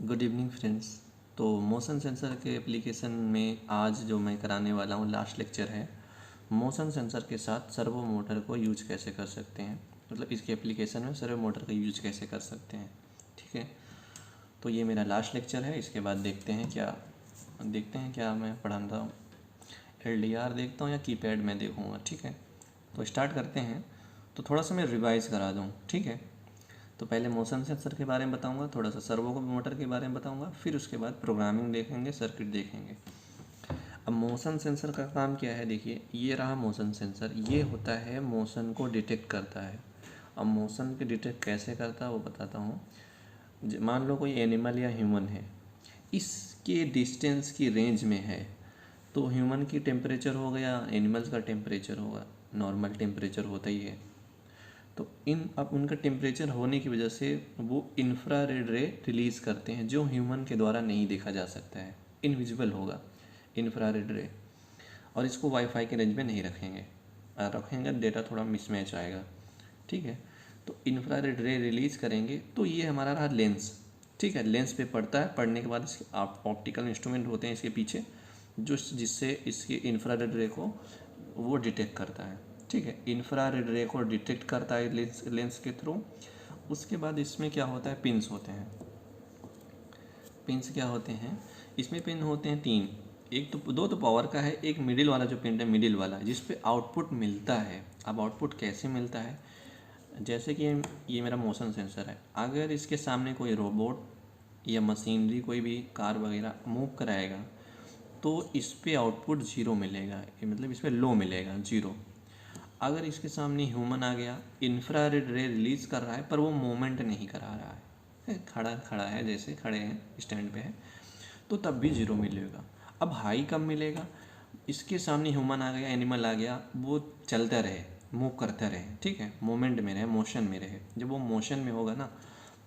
Good evening friends. तो motion sensor के application में आज जो मैं कराने वाला हूँ लास्ट लेक्चर है, मोशन सेंसर के साथ सर्वो मोटर को यूज कैसे कर सकते हैं, मतलब इसके एप्लीकेशन में सर्वो मोटर का यूज कैसे कर सकते हैं। ठीक है, तो ये मेरा लास्ट लेक्चर है। इसके बाद देखते हैं क्या मैं पढ़ाता हूँ, LDR देखता हूँ या कीपैड में देखूँगा। ठीक है, तो स्टार्ट करते हैं। तो थोड़ा सा मैं रिवाइज करा दूँ। ठीक है, तो पहले मोशन सेंसर के बारे में बताऊंगा, थोड़ा सा सर्वो मोटर के बारे में बताऊंगा, फिर उसके बाद प्रोग्रामिंग देखेंगे, सर्किट देखेंगे। अब मोशन सेंसर का काम क्या है, देखिए ये रहा मोशन सेंसर। ये होता है मोशन को डिटेक्ट करता है। अब मोशन के डिटेक्ट कैसे करता है वो बताता हूँ। मान लो कोई एनिमल या ह्यूमन है, इसके डिस्टेंस की रेंज में है, तो ह्यूमन की टेम्परेचर हो गया, एनिमल्स का टेम्परेचर होगा, नॉर्मल टेम्परेचर होता ही है। तो अब उनका टेम्परेचर होने की वजह से वो इंफ्रारेड रे रिलीज़ करते हैं, जो ह्यूमन के द्वारा नहीं देखा जा सकता है, इनविजिबल होगा इंफ्रारेड रे। और इसको वाईफाई के रेंज में नहीं रखेंगे डेटा थोड़ा मिसमैच आएगा। ठीक है, तो इंफ्रारेड रे रिलीज़ करेंगे, तो ये हमारा रहा लेंस। ठीक है, लेंस पे पड़ता है, पड़ने के बाद इसके ऑप्टिकल इंस्ट्रूमेंट होते हैं इसके पीछे, जो जिससे इसके इंफ्रारेड रे को वो डिटेक्ट करता है। ठीक है, इंफ्रारेड रे को डिटेक्ट करता है लेंस के थ्रू। उसके बाद इसमें क्या होता है, पिंस होते हैं। पिंस क्या होते हैं, इसमें पिन होते हैं 3। एक तो दो तो पावर का है, एक मिडिल वाला जो पिन है, मिडिल वाला जिस पे आउटपुट मिलता है। अब आउटपुट कैसे मिलता है, जैसे कि ये मेरा मोशन सेंसर है, अगर इसके सामने कोई रोबोट या मशीनरी कोई भी कार वगैरह मूव कराएगा, तो इस पे आउटपुट 0 मिलेगा, मतलब इस पर लो मिलेगा, 0। अगर इसके सामने ह्यूमन आ गया, इंफ्रारेड रे रिलीज कर रहा है पर वो मूवमेंट नहीं करा रहा है, खड़ा खड़ा है, जैसे खड़े हैं स्टैंड पे है, तो तब भी 0 मिलेगा। अब हाई कब मिलेगा, इसके सामने ह्यूमन आ गया, एनिमल आ गया, वो चलता रहे, मूव करता रहे, ठीक है, मोमेंट में रहे, मोशन में रहे। जब वो मोशन में होगा ना,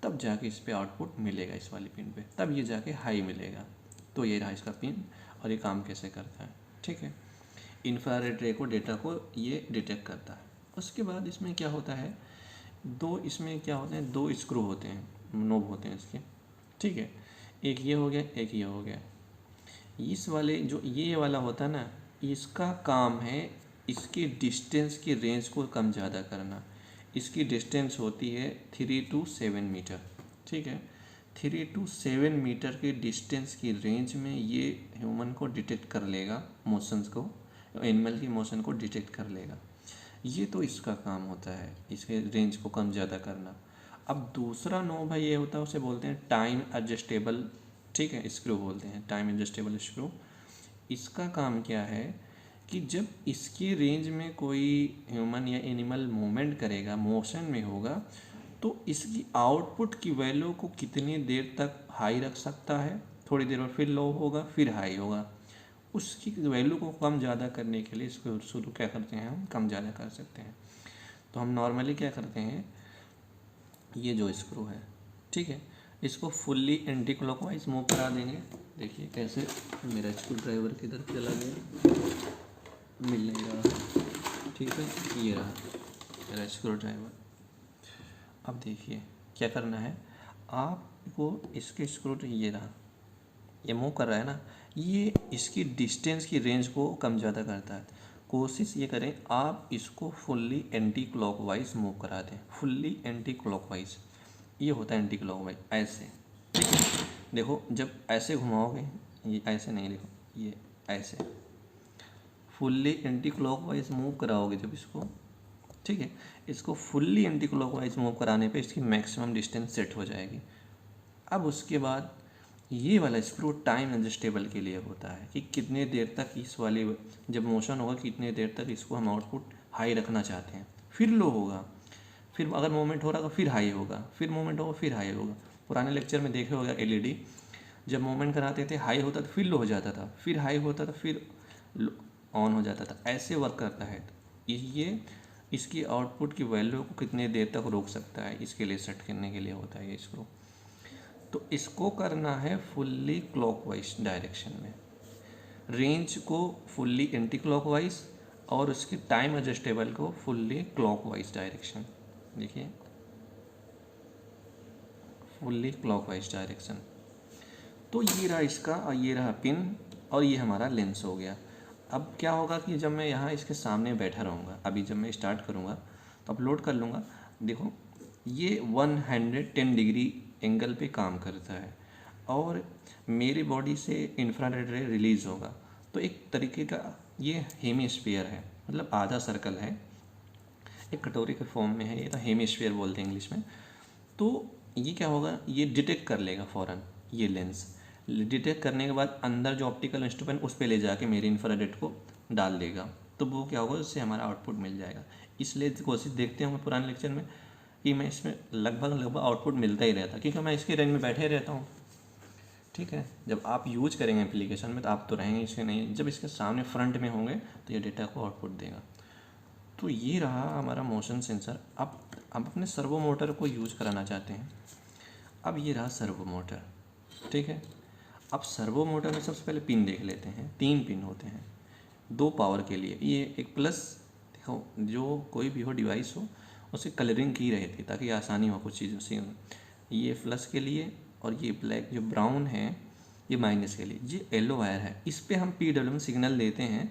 तब जाके इस पर आउटपुट मिलेगा, इस वाली पिन पे, तब ये जाके हाई मिलेगा। तो ये रहा इसका पिन, और ये काम कैसे करता है। ठीक है, इंफ्रारेड रे को, डेटा को ये डिटेक्ट करता है। उसके बाद इसमें क्या होता है, इसमें क्या होते हैं, 2 स्क्रू होते हैं, नोब होते हैं इसके। ठीक है, एक ये हो गया, एक ये हो गया। इस वाले जो ये वाला होता है ना, इसका काम है इसकी डिस्टेंस की रेंज को कम ज़्यादा करना। इसकी डिस्टेंस होती है 3 to 7 मीटर। ठीक है, 3 to 7 मीटर के डिस्टेंस की रेंज में ये ह्यूमन को डिटेक्ट कर लेगा, मोशंस को, एनिमल की मोशन को डिटेक्ट कर लेगा। ये तो इसका काम होता है, इसके रेंज को कम ज़्यादा करना। अब दूसरा नोब है, ये होता है, उसे बोलते हैं टाइम एडजस्टेबल, ठीक है, स्क्रू बोलते हैं, टाइम एडजस्टेबल स्क्रू। इसका काम क्या है कि जब इसकी रेंज में कोई ह्यूमन या एनिमल मूवमेंट करेगा, मोशन में होगा, तो इसकी आउटपुट की वैल्यू को कितनी देर तक हाई रख सकता है, थोड़ी देर में फिर लो होगा, फिर हाई होगा। उसकी वैल्यू को कम ज़्यादा करने के लिए इसको शुरू क्या करते हैं, हम कम ज़्यादा कर सकते हैं। तो हम नॉर्मली क्या करते हैं, ये जो स्क्रू है, ठीक है, इसको फुल्ली एंटी क्लॉकवाइज मूव करा देंगे। देखिए कैसे, मेरा स्क्रू ड्राइवर किधर चला गया, मिल नहीं रहा। ठीक है, ये रहा मेरा स्क्रू ड्राइवर। अब देखिए क्या करना है आपको, इसके स्क्रू, ये रहा, ये मूव कर रहा है ना, ये इसकी डिस्टेंस की रेंज को कम ज़्यादा करता है। कोशिश ये करें आप इसको फुल्ली एंटी क्लॉकवाइज मूव करा दें, फुल्ली एंटी क्लॉकवाइज। ये होता है एंटी क्लॉकवाइज, ऐसे। ठीक है, देखो जब ऐसे घुमाओगे, ये ऐसे नहीं, देखो ये ऐसे, फुल्ली एंटी क्लॉकवाइज मूव कराओगे जब इसको, ठीक है, इसको फुल्ली एंटी क्लॉकवाइज मूव कराने पे इसकी मैक्सिमम डिस्टेंस सेट हो जाएगी। अब उसके बाद ये वाला स्क्रू टाइम एडजस्टेबल के लिए होता है कि कितने देर तक इस वाली, जब मोशन होगा कितने देर तक इसको हम आउटपुट हाई रखना चाहते हैं, फिर लो होगा, फिर अगर मूवमेंट हो रहा होगा फिर हाई होगा, फिर मूवमेंट होगा फिर हाई होगा। पुराने लेक्चर में देखे होगा एलईडी जब मूवमेंट कराते थे हाई होता था फिर लो हो जाता था, फिर हाई होता था फिर ऑन हो जाता था, ऐसे वर्क करता है। ये इसकी आउटपुट की वैल्यू को कितने देर तक रोक सकता है, इसके लिए सेट करने के लिए होता है ये स्क्रू। तो इसको करना है फुल्ली क्लॉकवाइज डायरेक्शन में, रेंज को फुल्ली एंटी क्लॉकवाइज और उसकी टाइम एडजस्टेबल को फुल्ली क्लॉकवाइज डायरेक्शन। देखिए फुल्ली क्लॉकवाइज डायरेक्शन। तो ये रहा इसका और ये रहा पिन और ये हमारा लेंस हो गया। अब क्या होगा कि जब मैं यहाँ इसके सामने बैठा रहूँगा, अभी जब मैं स्टार्ट करूँगा तो अपलोड कर लूँगा, देखो ये 110 डिग्री एंगल पे काम करता है और मेरी बॉडी से इंफ्रारेड रे रिलीज़ होगा। तो एक तरीके का ये हेमिस्फीयर है, मतलब आधा सर्कल है, एक कटोरी के फॉर्म में है ये, तो हेमिस्फीयर बोलते हैं इंग्लिश में। तो ये क्या होगा, ये डिटेक्ट कर लेगा फ़ौरन, ये लेंस डिटेक्ट करने के बाद अंदर जो ऑप्टिकल इंस्ट्रूमेंट उस पर ले जाके मेरे इंफ्रारेड को डाल देगा। तो वो क्या होगा, उससे हमारा आउटपुट मिल जाएगा। इसलिए कोशिश देखते होंगे पुराने लेक्चर में कि मैं इसमें लगभग आउटपुट मिलता ही रहता, क्योंकि मैं इसके रेंज में बैठे रहता हूँ। ठीक है, जब आप यूज करेंगे एप्लीकेशन में तो आप तो रहेंगे इसके नहीं, जब इसके सामने फ्रंट में होंगे तो ये डेटा को आउटपुट देगा। तो ये रहा हमारा मोशन सेंसर। अब अपने सर्वो मोटर को यूज कराना चाहते हैं। अब ये रहा सर्वो मोटर, ठीक है। अब सर्वो मोटर में सबसे पहले पिन देख लेते हैं। 3 पिन होते हैं, 2 पावर के लिए, ये एक प्लस, देखो जो कोई भी हो डिवाइस हो उसकी कलरिंग की रहती ताकि आसानी हो कुछ चीज़ों से। ये प्लस के लिए और ये ब्लैक जो ब्राउन है ये माइनस के लिए। ये येलो वायर है, इस पर हम PWM सिग्नल देते हैं।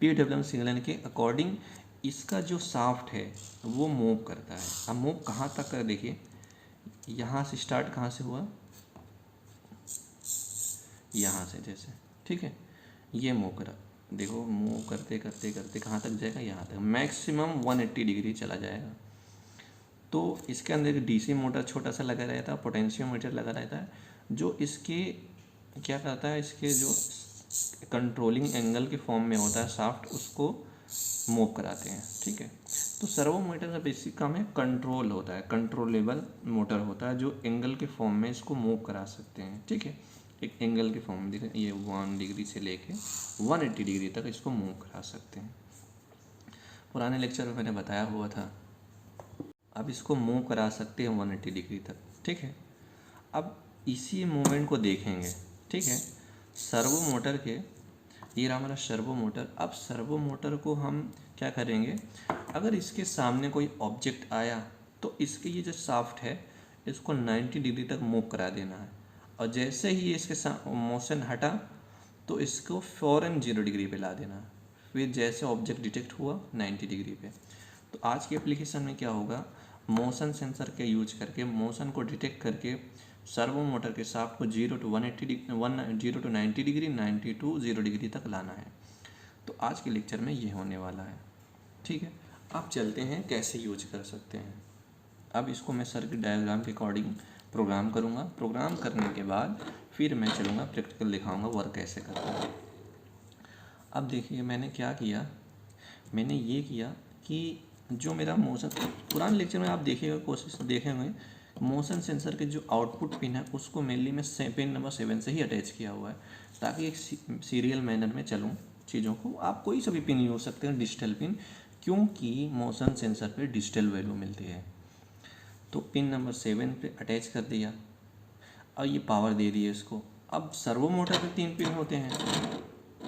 PWM सिग्नल के अकॉर्डिंग इसका जो शाफ्ट है वो मूव करता है। अब मूव कहाँ तक कर, देखिए यहाँ से स्टार्ट कहाँ से हुआ, यहाँ से जैसे, ठीक है, ये मूव करा, देखो मूव करते करते करते कहाँ तक जाएगा, यहाँ तक, मैक्सिमम 180 डिग्री चला जाएगा। तो इसके अंदर एक DC मोटर छोटा सा लगा रहता है, पोटेंशियोमीटर लगा रहता है, जो इसके क्या करता है, इसके जो कंट्रोलिंग एंगल के फॉर्म में होता है शाफ्ट, उसको मूव कराते हैं। ठीक है, तो सर्वो मोटर का बेसिक काम है कंट्रोल होता है, कंट्रोलेबल मोटर होता है जो एंगल के फॉर्म में इसको मूव करा सकते हैं। ठीक है, एक एंगल के फॉर्म में, देखिए ये 1 डिग्री से लेके 180 डिग्री तक इसको मूव करा सकते हैं। पुराने लेक्चर में मैंने बताया हुआ था। अब इसको मूव करा सकते हैं 180 डिग्री तक। ठीक है, अब इसी मूवमेंट को देखेंगे। ठीक है, सर्वो मोटर के, ये रहा हमारा सर्वो मोटर। अब सर्वो मोटर को हम क्या करेंगे, अगर इसके सामने कोई ऑब्जेक्ट आया तो इसके ये जो शाफ्ट है इसको 90 डिग्री तक मूव करा देना है, और जैसे ही इसके मोशन हटा तो इसको फ़ौरन 0 डिग्री पे ला देना है। फिर जैसे ऑब्जेक्ट डिटेक्ट हुआ 90 डिग्री पे। तो आज की एप्लीकेशन में क्या होगा, मोशन सेंसर के यूज करके मोशन को डिटेक्ट करके सर्वो मोटर के शाफ्ट को 0 to 180 degree, 0 to 90 degree, 90 to 0 degree तक लाना है। तो आज के लेक्चर में ये होने वाला है। ठीक है, अब चलते हैं कैसे यूज कर सकते हैं। अब इसको मैं सर्किट डायग्राम के अकॉर्डिंग प्रोग्राम करूँगा। प्रोग्राम करने के बाद फिर मैं चलूँगा प्रैक्टिकल दिखाऊँगा वर्क कैसे करता है। अब देखिए मैंने क्या किया, मैंने ये किया कि जो मेरा मोशन, पुराने लेक्चर में आप देखिएगा, कोशिश देखेंगे, मोशन सेंसर के जो आउटपुट पिन है उसको मेनली मैं पिन नंबर 7 से ही अटैच किया हुआ है, ताकि एक सीरियल मैनर में चलूँ चीज़ों को। आप कोई सा भी पिन यूज सकते हैं, डिजिटल पिन, क्योंकि मोशन सेंसर पे डिजिटल वैल्यू मिलती है। तो पिन नंबर 7 पे अटैच कर दिया और ये पावर दे दी है इसको। अब सर्वो मोटर पे 3 पिन होते हैं,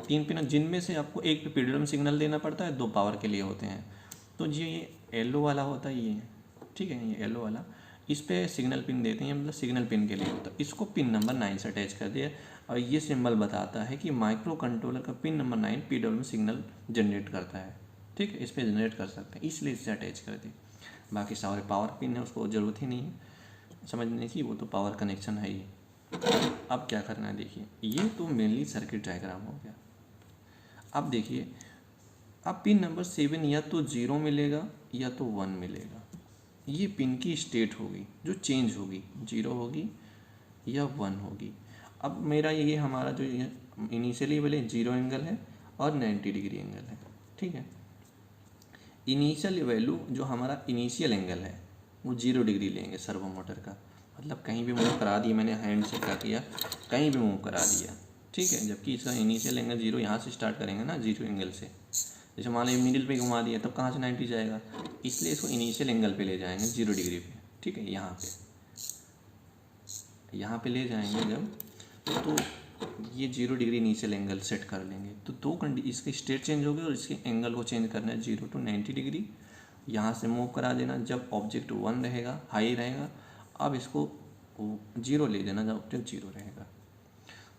3 पिन जिनमें से आपको एक पे PWM सिग्नल देना पड़ता है, 2 पावर के लिए होते हैं। तो ये येलो वाला होता है ये, ठीक है, ये येलो वाला, इस पे सिग्नल पिन देते हैं, मतलब सिग्नल पिन के लिए। तो इसको पिन नंबर 9 से अटैच कर दिया और ये सिंबल बताता है कि माइक्रो कंट्रोलर का pin number 9 PWM signal generate करता है। ठीक है, इस पर जनरेट कर सकते हैं, इसलिए इससे अटैच कर दिए। बाकी सारे पावर पिन है उसको ज़रूरत ही नहीं है समझने की, वो तो पावर कनेक्शन है ही। अब क्या करना है, देखिए ये तो मेनली सर्किट डायग्राम हो गया। अब देखिए, अब पिन नंबर 7 या तो 0 मिलेगा या तो 1 मिलेगा। ये पिन की स्टेट होगी जो चेंज होगी, 0 होगी या 1 होगी। अब मेरा ये हमारा जो ये इनिशियली वाले 0 एंगल है और 90 डिग्री एंगल है। ठीक है, इनिशियल वैल्यू जो हमारा इनिशियल एंगल है वो 0 डिग्री लेंगे सर्वो मोटर का, मतलब कहीं भी मूव करा दिया मैंने, हैंड से क्या किया, कहीं भी मूव करा दिया, ठीक है। जबकि इसका इनिशियल एंगल 0 यहाँ से स्टार्ट करेंगे ना, 0 एंगल से। जैसे मान लीजिए मिडिल पे घुमा दिया, तब कहाँ से 90 जाएगा, इसलिए इसको इनिशियल एंगल पे ले जाएंगे 0 डिग्री पे, ठीक है। यहाँ पे ले जाएंगे जब, तो ये 0 डिग्री इनिशियल एंगल सेट कर लेंगे। तो इसकी स्टेट चेंज होगी और इसके एंगल को चेंज करना है 0 to 90 डिग्री। यहाँ से मूव करा देना, जब ऑब्जेक्ट 1 रहेगा, हाई रहेगा, अब इसको 0 ले देना जब ऑब्जेक्ट 0 रहेगा।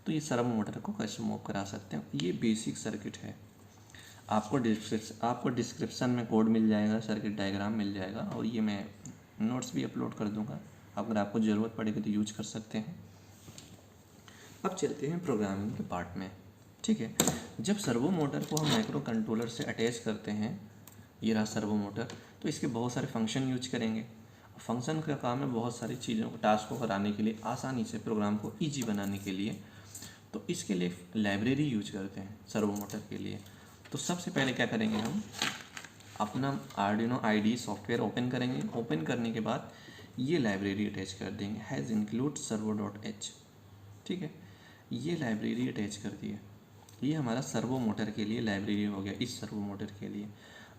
तो ये सर्वो मोटर को कैसे मूव करा सकते हैं, ये बेसिक सर्किट है। आपको डिस्क्रिप्शन में कोड मिल जाएगा, सर्किट डायग्राम मिल जाएगा, और ये मैं नोट्स भी अपलोड कर दूंगा, अगर आपको ज़रूरत पड़ेगी तो यूज कर सकते हैं। अब चलते हैं प्रोग्रामिंग के पार्ट में, ठीक है। जब सर्वो मोटर को हम माइक्रो कंट्रोलर से अटैच करते हैं, ये रहा सर्वो मोटर, तो इसके बहुत सारे फंक्शन यूज करेंगे। फंक्शन का काम है बहुत सारी चीज़ों को, टास्क को कराने के लिए, आसानी से प्रोग्राम को ईजी बनाने के लिए। तो इसके लिए लाइब्रेरी यूज करते हैं सर्वो मोटर के लिए। तो सबसे पहले क्या करेंगे, हम अपना आर्डिनो IDE सॉफ्टवेयर ओपन करेंगे। ओपन करने के बाद ये लाइब्रेरी अटैच कर देंगे, हैज़ इंक्लूड servo.h, ठीक है। ये लाइब्रेरी अटैच कर दी है, ये हमारा सर्वो मोटर के लिए लाइब्रेरी हो गया। इस सर्वो मोटर के लिए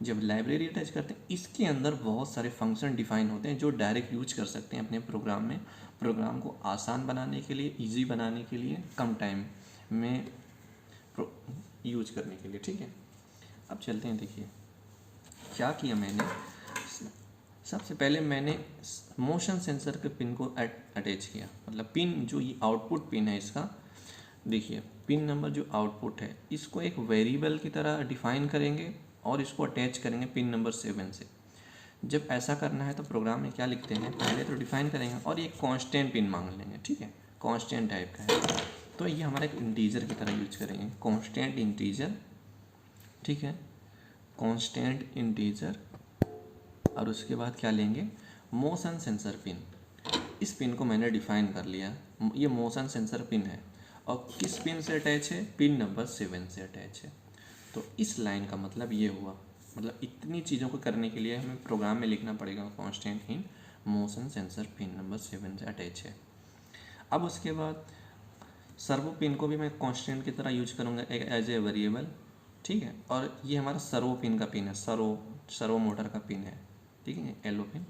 जब लाइब्रेरी अटैच करते हैं, इसके अंदर बहुत सारे फंक्शन डिफाइन होते हैं जो डायरेक्ट यूज कर सकते हैं अपने प्रोग्राम में, प्रोग्राम को आसान बनाने के लिए, इजी बनाने के लिए, कम टाइम में यूज करने के लिए, ठीक है। अब चलते हैं, देखिए क्या किया मैंने। सबसे पहले मैंने मोशन सेंसर के पिन को अटैच किया, मतलब पिन जो ये आउटपुट पिन है इसका, देखिए पिन नंबर जो आउटपुट है, इसको एक वेरिएबल की तरह डिफाइन करेंगे और इसको अटैच करेंगे पिन नंबर 7 से। जब ऐसा करना है तो प्रोग्राम में क्या लिखते हैं, पहले तो डिफाइन करेंगे और ये कांस्टेंट पिन मांग लेंगे, ठीक है, कांस्टेंट टाइप का है। तो ये हमारा एक इंटीजर की तरह यूज करेंगे, कांस्टेंट इंटीजर, ठीक है, कांस्टेंट इंटीजर। और उसके बाद क्या लेंगे, मोशन सेंसर पिन। इस पिन को मैंने डिफाइन कर लिया, ये मोशन सेंसर पिन है और किस पिन से अटैच है, पिन नंबर 7 से अटैच है। तो इस लाइन का मतलब ये हुआ, मतलब इतनी चीज़ों को करने के लिए हमें प्रोग्राम में लिखना पड़ेगा constant in motion sensor pin number 7 से अटैच है। अब उसके बाद सर्वो पिन को भी मैं कांस्टेंट की तरह यूज करूँगा एज ए वेरिएबल, ठीक है। और ये हमारा सर्वो पिन का पिन है, सर्वो मोटर का पिन है, ठीक है, एलो पिन।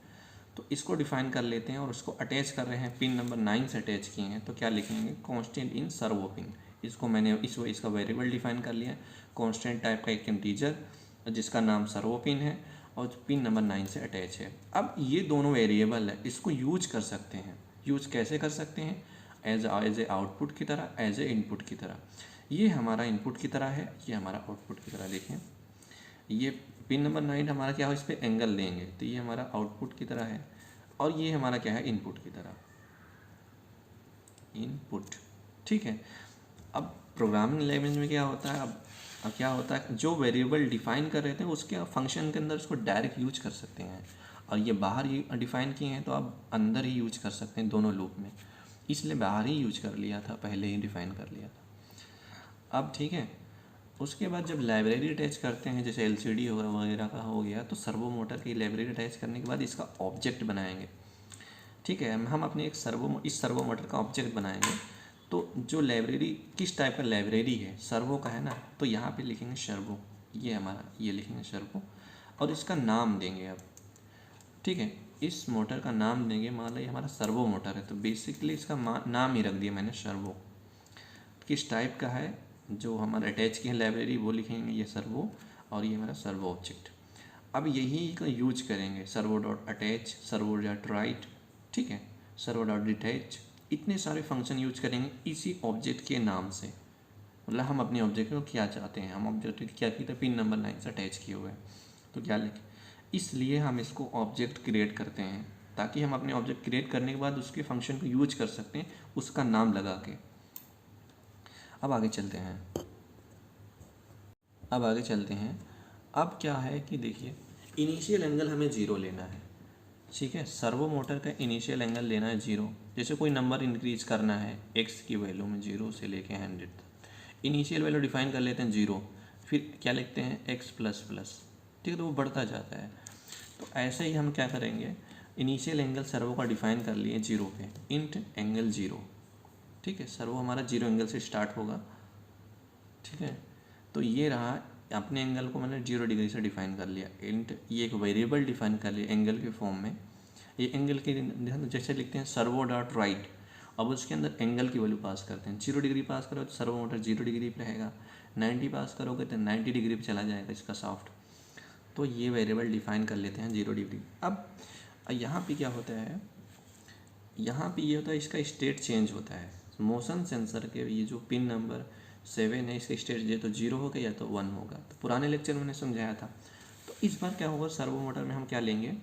तो इसको डिफाइन कर लेते हैं और उसको अटैच कर रहे हैं, पिन नंबर 9 से अटैच किए हैं, तो क्या लिखेंगे, कांस्टेंट इन सर्वो पिन। इसको मैंने इसका वेरिएबल डिफाइन कर लिया, कांस्टेंट टाइप का एक इंटीजर जिसका नाम सर्वो पिन है और पिन नंबर 9 से अटैच है। अब ये दोनों वेरिएबल है, इसको यूज कर सकते हैं। यूज कैसे कर सकते हैं, एज ए आउटपुट की तरह, एज ए इनपुट की तरह। ये हमारा इनपुट की तरह है, ये हमारा आउटपुट की तरह। देखें ये पिन नंबर 9 हमारा क्या हो, इस पर एंगल देंगे तो ये हमारा आउटपुट की तरह है, और ये हमारा क्या है, इनपुट की तरह, इनपुट, ठीक है। अब प्रोग्रामिंग लैंग्वेज में क्या होता है, अब क्या होता है, जो वेरिएबल डिफाइन कर रहे थे उसके फंक्शन के अंदर इसको डायरेक्ट यूज कर सकते हैं, और ये बाहर ही डिफाइन किए हैं तो अब अंदर ही यूज कर सकते हैं दोनों लूप में, इसलिए बाहर ही यूज कर लिया था, पहले ही डिफाइन कर लिया था। अब ठीक है, उसके बाद जब लाइब्रेरी अटैच करते हैं, जैसे LCD वगैरह का हो गया, तो सर्वो मोटर की लाइब्रेरी अटैच करने के बाद इसका ऑब्जेक्ट बनाएंगे, ठीक है। हम अपने इस सर्वो मोटर का ऑब्जेक्ट बनाएंगे। तो जो लाइब्रेरी किस टाइप का लाइब्रेरी है, सर्वो का है ना, तो यहाँ पे लिखेंगे सर्वो, ये हमारा, ये लिखेंगे सर्वो, और इसका नाम देंगे अब, ठीक है। इस मोटर का नाम देंगे, मान लो ये हमारा सर्वो मोटर है, तो बेसिकली इसका नाम ही रख दिया मैंने सर्वो। किस टाइप का है, जो हमारा अटैच की है लाइब्रेरी, वो लिखेंगे ये सर्वो, और ये हमारा सर्वो ऑब्जेक्ट। अब यही का यूज करेंगे, servo dot attach, servo dot right, ठीक है, सर्वो डॉट डिटैच, इतने सारे फंक्शन यूज करेंगे इसी ऑब्जेक्ट के नाम से। मतलब हम अपने ऑब्जेक्ट को क्या चाहते हैं, हम ऑब्जेक्ट क्या किया था, पिन नंबर 9 से अटैच किए हुए हैं, तो क्या लिखें, इसलिए हम इसको ऑब्जेक्ट क्रिएट करते हैं, ताकि हम अपने ऑब्जेक्ट क्रिएट करने के बाद उसके फंक्शन को यूज कर सकते हैं उसका नाम लगा के। अब आगे चलते हैं, अब क्या है कि देखिए, इनिशियल एंगल हमें 0 लेना है, ठीक है। सर्वो मोटर का इनिशियल एंगल लेना है 0। जैसे कोई नंबर इंक्रीज करना है x की वैल्यू में 0 से लेके 100 तक, इनिशियल वैल्यू डिफाइन कर लेते हैं 0, फिर क्या लिखते हैं x++, ठीक है, तो वो बढ़ता जाता है। तो ऐसे ही हम क्या करेंगे, इनिशियल एंगल सर्वो का डिफाइन कर लिए 0 पे, इंट एंगल 0। ठीक है, सर्वो हमारा 0 एंगल से स्टार्ट होगा। ठीक है, तो ये रहा, अपने एंगल को मैंने 0 डिग्री से डिफाइन कर लिया। इंट ये एक वेरिएबल डिफाइन कर लिया एंगल के फॉर्म में। ये एंगल के जैसे लिखते हैं सर्वो डॉट राइट, अब उसके अंदर एंगल की वैल्यू पास करते हैं। 0 डिग्री पास करो तो सर्वो मोटर 0 डिग्री पे रहेगा, 90 पास करोगे तो 90 डिग्री पे चला जाएगा इसका शाफ्ट। तो ये वेरिएबल डिफाइन कर लेते हैं 0 डिग्री। अब यहाँ पे क्या होता है, यहाँ पे ये होता है इसका स्टेट चेंज होता है। मोशन सेंसर के ये जो पिन नंबर 7 है, इसका स्टेट या तो 0 होगा या तो 1 होगा। तो पुराने लेक्चर में मैंने समझाया था। तो इस बार क्या होगा, सर्वो मोटर में हम क्या लेंगे,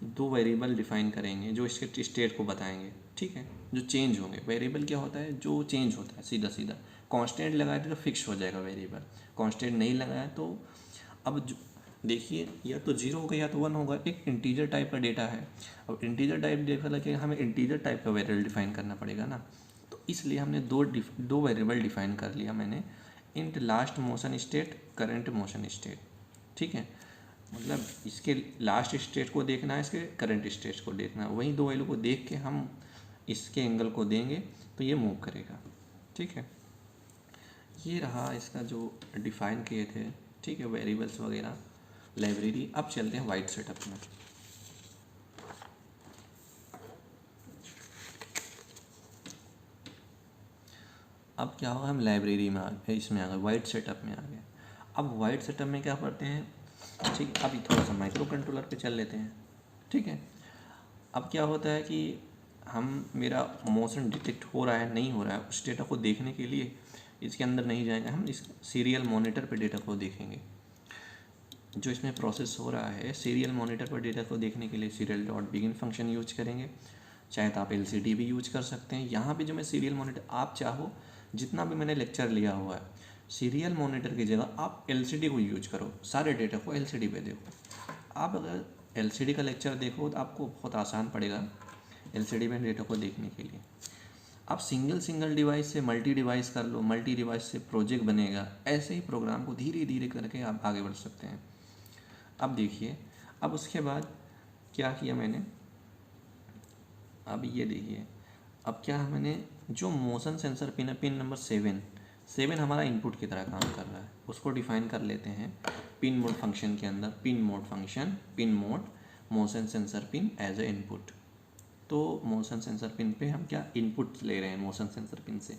2 वेरिएबल डिफाइन करेंगे जो इसके स्टेट को बताएंगे। ठीक है, जो चेंज होंगे। वेरिएबल क्या होता है, जो चेंज होता है सीधा सीधा। कांस्टेंट लगाए तो फिक्स हो जाएगा वेरिएबल, कांस्टेंट नहीं लगाया तो अब देखिए या तो 0 होगा या तो 1 होगा। एक इंटीजर टाइप का डेटा है, अब इंटीजर टाइप देखा लगे हमें इंटीजर टाइप का वेरिएबल डिफाइन करना पड़ेगा ना। तो इसलिए हमने दो वेरिएबल डिफाइन कर लिया मैंने, int last motion state, current motion state. ठीक है, मतलब इसके लास्ट स्टेट को देखना है, इसके करंट स्टेट को देखना है। वही 2 वैल्यू को देख के हम इसके एंगल को देंगे तो ये मूव करेगा। ठीक है, ये रहा इसका जो डिफाइन किए थे। ठीक है, वेरिएबल्स वगैरह लाइब्रेरी। अब चलते हैं वाइड सेटअप में। अब क्या होगा, हम लाइब्रेरी में आ गए, इसमें आ गए, वाइड सेटअप में आ गए। अब वाइड सेटअप में क्या पढ़ते हैं, ठीक, अभी थोड़ा सा माइक्रो कंट्रोलर पे चल लेते हैं। ठीक है, अब क्या होता है कि हम, मेरा मोशन डिटेक्ट हो रहा है नहीं हो रहा है, उस डेटा को देखने के लिए इसके अंदर नहीं जाएंगे, हम इस सीरियल मॉनिटर पे डेटा को देखेंगे। जो इसमें प्रोसेस हो रहा है, सीरियल मॉनिटर पर डेटा को देखने के लिए serial dot begin function use करेंगे। चाहे तो आप एलसीडी भी यूज कर सकते हैं। यहाँ पे जो मैं सीरियल मॉनिटर, आप चाहो जितना भी मैंने लेक्चर लिया हुआ है, सीरियल मॉनिटर की जगह आप एलसीडी को यूज करो, सारे डेटा को एलसीडी पे देखो। आप अगर एलसीडी का लेक्चर देखो तो आपको बहुत आसान पड़ेगा एलसीडी में डेटा को देखने के लिए। आप सिंगल डिवाइस से मल्टी डिवाइस कर लो, मल्टी डिवाइस से प्रोजेक्ट बनेगा। ऐसे ही प्रोग्राम को धीरे धीरे करके आप आगे बढ़ सकते हैं। अब देखिए, अब उसके बाद क्या किया मैंने, अब ये देखिए, अब क्या है, मैंने जो मोशन सेंसर पिन है, पिन नंबर 7 हमारा इनपुट की तरह काम कर रहा है, उसको डिफाइन कर लेते हैं पिन मोड फंक्शन के अंदर। Pin mode function, pin mode motion sensor pin as a input. तो मोशन सेंसर पिन पे हम क्या इनपुट ले रहे हैं मोशन सेंसर पिन से,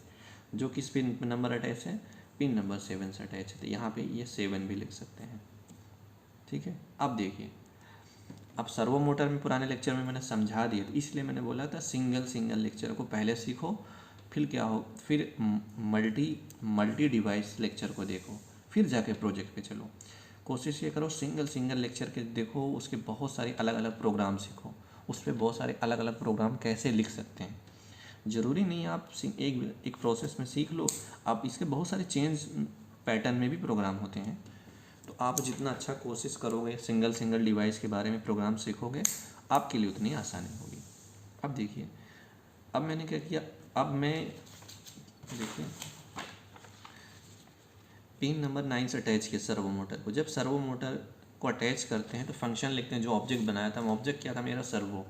जो किस पिन नंबर अटैच है, पिन नंबर 7 से अटैच है। तो यहाँ पे ये 7 भी लिख सकते हैं। ठीक है, अब देखिए, अब सर्वो मोटर में पुराने लेक्चर में मैंने समझा दिया, तो इसलिए मैंने बोला था सिंगल लेक्चर को पहले सीखो, फिर क्या हो, फिर मल्टी डिवाइस लेक्चर को देखो, फिर जाके प्रोजेक्ट पे चलो। कोशिश ये करो सिंगल लेक्चर के देखो, उसके बहुत सारे अलग अलग प्रोग्राम सीखो, उस पर बहुत सारे अलग अलग प्रोग्राम कैसे लिख सकते हैं। ज़रूरी नहीं आप एक प्रोसेस में सीख लो, आप इसके बहुत सारे चेंज पैटर्न में भी प्रोग्राम होते हैं। तो आप जितना अच्छा कोशिश करोगे, सिंगल डिवाइस के बारे में प्रोग्राम सीखोगे, आपके लिए उतनी आसानी होगी। अब देखिए, अब मैंने क्या किया, अब मैं देखिए पिन नंबर 9 से अटैच किया सर्वो मोटर को। जब सर्वो मोटर को अटैच करते हैं तो फंक्शन लिखते हैं, जो ऑब्जेक्ट बनाया था, ऑब्जेक्ट क्या था मेरा, सर्वो,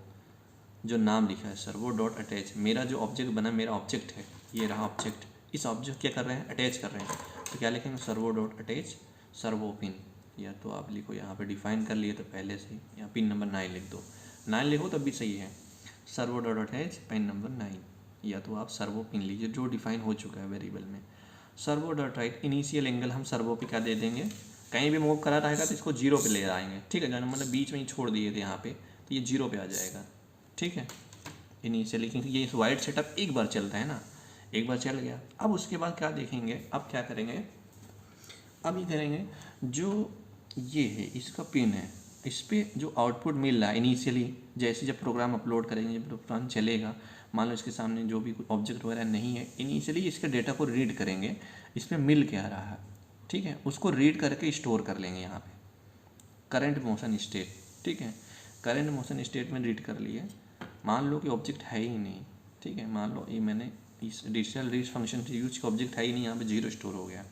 जो नाम लिखा है सर्वो डॉट अटैच। मेरा जो ऑब्जेक्ट बना, मेरा ऑब्जेक्ट है, ये रहा ऑब्जेक्ट। इस ऑब्जेक्ट क्या कर रहे हैं, अटैच कर रहे हैं। तो क्या लिखेंगे, servo dot attach servo pin, या तो आप लिखो यहाँ पे डिफाइन कर लिए तो पहले से ही, या पिन नंबर 9 लिख दो, 9 लिखो तब भी सही है। Servo dot attach pin number 9, या तो आप सर्वो पिन लीजिए जो डिफाइन हो चुका है वेरिएबल में। Servo dot right, initial angle हम सर्वो पे क्या दे देंगे, कहीं भी मूव करा रहेगा तो इसको 0 पे ले आएंगे। ठीक है, जो मतलब बीच में ही छोड़ दिए थे यहाँ पे, तो ये 0 पे आ जाएगा। ठीक है, इनिशियली, क्योंकि ये वाइड सेटअप एक बार चलता है ना, एक बार चल गया। अब उसके बाद क्या देखेंगे, अब क्या करेंगे, अब ये करेंगे, जो ये है इसका पिन है, इस पर जो आउटपुट मिल रहा है इनिशियली, जैसे जब प्रोग्राम अपलोड करेंगे, जब प्रोग्राम चलेगा, मान लो इसके सामने जो भी कोई ऑब्जेक्ट वगैरह नहीं है, इनिशियली इसके डेटा को रीड करेंगे, इसमें मिल क्या रहा है। ठीक है, उसको रीड करके स्टोर कर लेंगे यहाँ पे करंट मोशन स्टेट। ठीक है, करंट मोशन स्टेट में रीड कर लिए। मान लो कि ऑब्जेक्ट है ही नहीं। ठीक है, मान लो ये मैंने इस डिजिटल रीड फंक्शन से यूज का ऑब्जेक्ट है ही नहीं, यहाँ पे 0 स्टोर हो गया।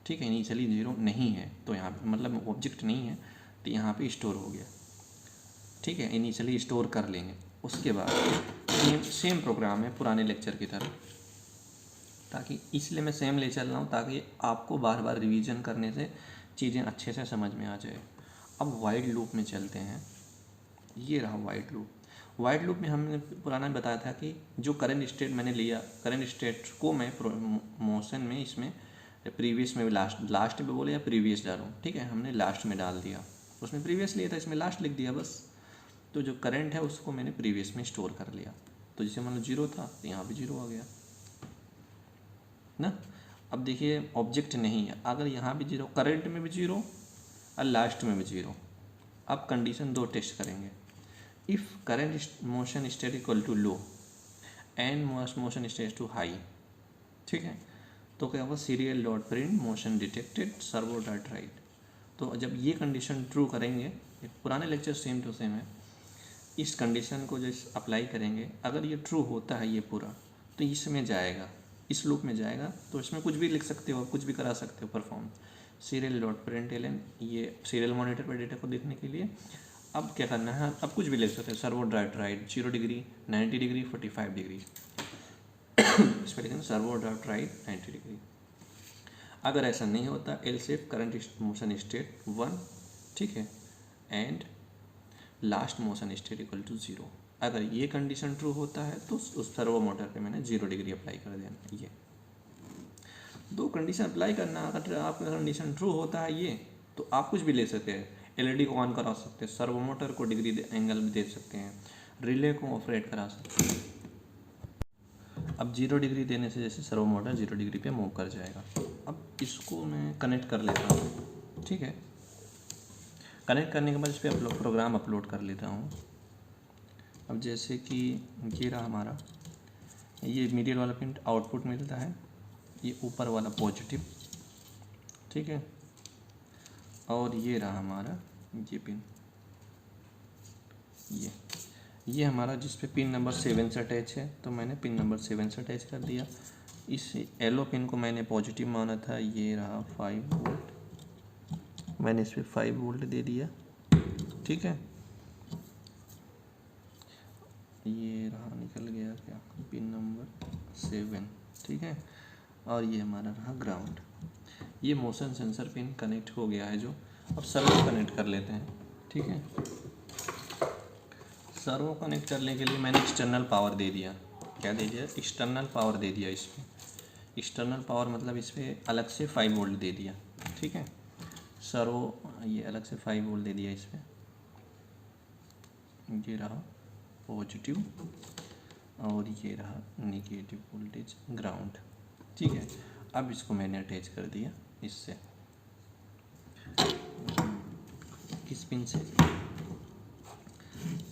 ठीक है, इनिशियली 0 नहीं है, तो यहाँ पे मतलब ऑब्जेक्ट नहीं है, तो यहाँ पे स्टोर हो गया। ठीक है, इनिशियली स्टोर कर लेंगे। उसके बाद सेम प्रोग्राम है पुराने लेक्चर की तरह, ताकि इसलिए मैं सेम ले चल रहा हूँ ताकि आपको बार बार रिवीजन करने से चीज़ें अच्छे से समझ में आ जाए। अब वाइड लूप में चलते हैं। ये रहा वाइड लूप। वाइड लूप में हमने पुराना बताया था कि जो करंट स्टेट मैंने लिया, करंट स्टेट को मैं मोशन में इसमें प्रीवियस में लास्ट में बोले या प्रीवियस डालूँ, ठीक है, हमने लास्ट में डाल दिया। उसमें प्रीवियस लिया था, इसमें लास्ट लिख दिया बस। तो जो करंट है उसको मैंने प्रीवियस में स्टोर कर लिया। तो जैसे मान लो 0 था तो यहाँ भी 0 आ गया ना। अब देखिए ऑब्जेक्ट नहीं है, अगर यहाँ भी 0, करंट में भी 0 और लास्ट में भी 0। अब कंडीशन 2 टेस्ट करेंगे। If current motion state equal to low and motion state to high, ठीक है, तो क्या होगा, serial dot print motion detected servo dot write. तो जब ये कंडीशन ट्रू करेंगे, पुराने लेक्चर सेम टू सेम है, इस कंडीशन को जैसे अप्लाई करेंगे, अगर ये ट्रू होता है ये पूरा, तो इसमें जाएगा, इस लूप में जाएगा। तो इसमें कुछ भी लिख सकते हो, कुछ भी करा सकते हो perform. Serial dot print ln, ये सीरियल मॉनिटर पर डेटा को देखने के लिए। अब क्या करना है, अब कुछ भी लिख सकते हो, servo dot right 0 degree, 90 degree, 45 degree, इस पर लिखना सर्वो डॉट राइट 90 डिग्री। अगर ऐसा नहीं होता, else if current motion state 1, ठीक है, and last motion state equal to 0। अगर ये कंडीशन ट्रू होता है तो उस सर्वो मोटर पे मैंने 0 डिग्री अप्लाई कर देना। ये 2 कंडीशन अप्लाई करना। अगर आपका कंडीशन ट्रू होता है ये, तो आप कुछ भी ले सकते हैं। एलईडी को ऑन करा सकते हैं, सर्वो मोटर को डिग्री एंगल भी दे सकते हैं, रिले को ऑपरेट करा सकते हैं। अब 0 डिग्री देने से जैसे सर्वो मोटर 0 डिग्री पे मूव कर जाएगा। अब इसको मैं कनेक्ट कर लेता हूँ, ठीक है। कनेक्ट करने के बाद इस पर प्रोग्राम अपलोड कर लेता हूँ। अब जैसे कि ये रहा हमारा, ये मिडिल वाला पिन आउटपुट मिलता है, ये ऊपर वाला पॉजिटिव, ठीक है, और ये रहा हमारा ये पिन, ये हमारा जिस पे पिन नंबर 7 से अटैच है, तो मैंने पिन नंबर 7 से अटैच कर दिया। इस येलो पिन को मैंने पॉजिटिव माना था, ये रहा 5 वोल्ट, मैंने इस पर 5 वोल्ट दे दिया, ठीक है। ये रहा, निकल गया क्या, पिन नंबर 7, ठीक है, और ये हमारा रहा ग्राउंड। ये मोशन सेंसर पिन कनेक्ट हो गया है जो। अब सर्वो कनेक्ट कर लेते हैं, ठीक है। सर्वो कनेक्ट करने के लिए मैंने एक्सटर्नल पावर दे दिया। क्या दे दिया, एक्सटर्नल पावर दे दिया इस पर। एक्सटर्नल पावर मतलब इस पर अलग से 5 वोल्ट दे दिया, ठीक है। सर्वो ये अलग से 5 वोल्ट दे दिया इस पर। ये रहा पॉजिटिव और ये रहा नेगेटिव वोल्टेज ग्राउंड, ठीक है। अब इसको मैंने अटैच कर दिया इससे, किस पिन से,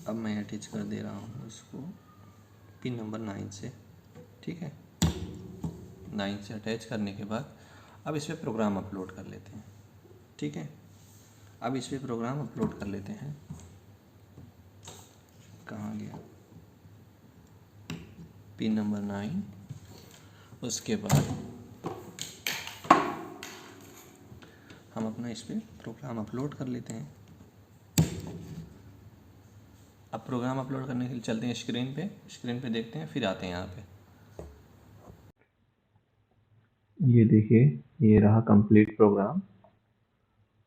अब मैं अटैच कर दे रहा हूँ इसको पिन नंबर 9 से, ठीक है। 9 से अटैच करने के बाद अब इस पर प्रोग्राम अपलोड कर लेते हैं, ठीक है। अब इस पर प्रोग्राम अपलोड कर लेते हैं। कहाँ गया, पिन नंबर 9, उसके बाद हम अपना इस पर प्रोग्राम अपलोड कर लेते हैं। अब प्रोग्राम अपलोड करने के लिए चलते हैं स्क्रीन पे देखते हैं, फिर आते हैं यहाँ पे। ये देखिए, ये रहा कंप्लीट प्रोग्राम।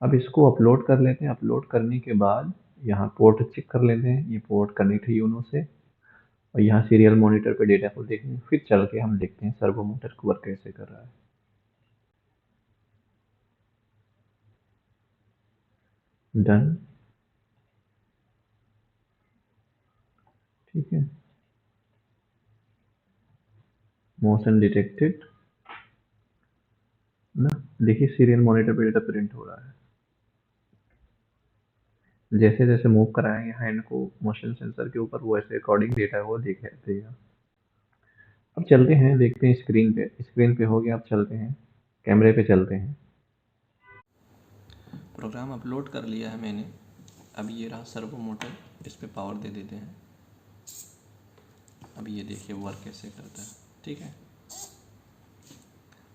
अब इसको अपलोड कर लेते हैं। अपलोड करने के बाद यहाँ पोर्ट चेक कर लेते हैं, ये पोर्ट कनेक्ट है यूनो से, और यहाँ सीरियल मॉनिटर पे डेटा को देखेंगे। फिर चल के हम देखते हैं सर्वो मोटर को वर्क कैसे कर रहा है। डन, ठीक है, मोशन डिटेक्टेड ना। देखिए सीरियल मॉनिटर पे डेटा प्रिंट हो रहा है। जैसे जैसे मूव कराएंगे हैंड को मोशन सेंसर के ऊपर, वो ऐसे अकॉर्डिंग डेटा वो देगा। अब चलते हैं, देखते हैं स्क्रीन पे हो गया। अब चलते हैं कैमरे पे, चलते हैं। प्रोग्राम अपलोड कर लिया है मैंने। अब ये रहा सर्वो मोटर, इस पर पावर दे देते हैं। अब ये देखिए वर्क कैसे करता है, ठीक है।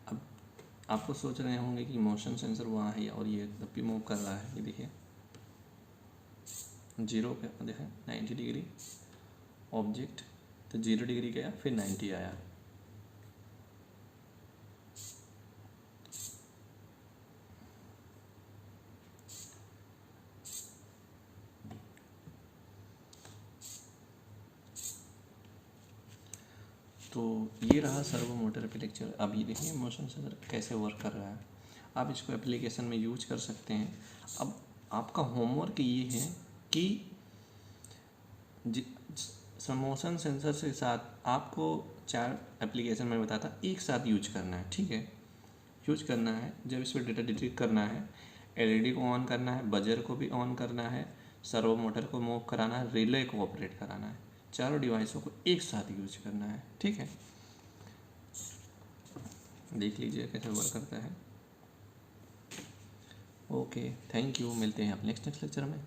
अब आपको सोच रहे होंगे कि मोशन सेंसर वहाँ है और ये तब भी मूव कर रहा है। ये देखिए जीरो पे देखें 90 डिग्री ऑब्जेक्ट, तो 0 डिग्री गया फिर 90 आया। तो ये रहा सर्वो मोटर पे लेक्चर। अब ये देखिए मोशन सेंसर कैसे वर्क कर रहा है, आप इसको एप्लीकेशन में यूज कर सकते हैं। अब आपका होमवर्क ये है कि मोशन सेंसर के साथ आपको 4 एप्लीकेशन में बताता एक साथ यूज करना है, ठीक है। यूज करना है जब इस पर डेटा डिटेक्ट करना है, एलईडी को ऑन करना है, बजर को भी ऑन करना है, सर्वो मोटर को मूव कराना है, रिले को ऑपरेट कराना है। चारों डिवाइसों को एक साथ यूज करना है, ठीक है। देख लीजिए कैसे वर्क करता है। ओके, थैंक यू, मिलते हैं आप नेक्स्ट लेक्चर में।